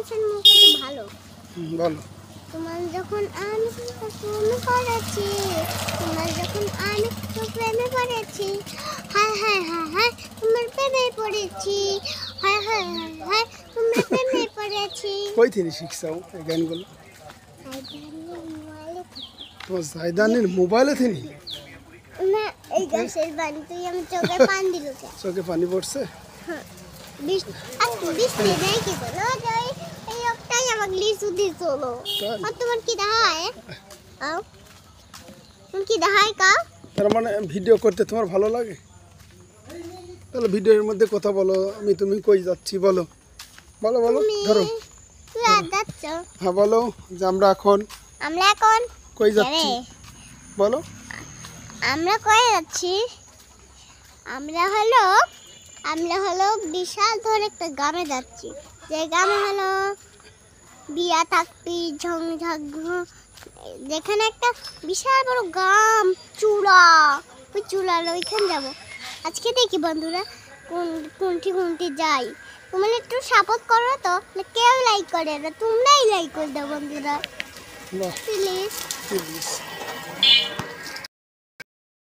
মানুষের মুখ তো ভালো। বলো। তোমার যখন আমি প্রেমে পড়েছি, তোমার যখন আমি প্রেমে পড়েছি, হায় হায় হায় হায় তোমার প্রেমে পড়েছি, হায় হায় হায় হায় তোমার প্রেমে পড়েছি। কই থেকে শিখছাও এই গানগুলো? তোমার জায়দানের মোবাইলে থেকে? না, এই গাছের বাড়ি তুই আমার চোখে পানি দিল। চোখে পানি পড়ছে? হ্যাঁ, বৃষ্টি নেই কি বলো? এই একটাই আমাকে লিচু দিছিল। আর তোমার কি দেখায়? আও, তুমি কি দেখায় কা? তার মানে ভিডিও করতে তোমার ভালো লাগে? তাহলে ভিডিওর মধ্যে কথা বলো, আমি তুমি কই যাচ্ছি বলো, বলো বলো ধরো। তুই আর যাচ্ছ? হ্যাঁ বলো যে আমরা এখন কই যাচ্ছি বলো। আমরা কই যাচ্ছি? আমরা হলো বিশাল ধরে একটা গ্রামে যাচ্ছি। যে গ্রামে হলো বিয়া থাকবি ঝংঝাগ, যেখানে একটা বিশাল বড় গ্রাম চূড়া, ওই চূড়ার ওইখানে যাবো আজকে। দেখি বন্ধুরা কোনটি যাই। তোমরা একটু সাপোর্ট করো তো, কেউ লাইক করে না, তোমরাই লাইক করে দাও বন্ধুরা বাহ, প্লিজ। প্লিজ।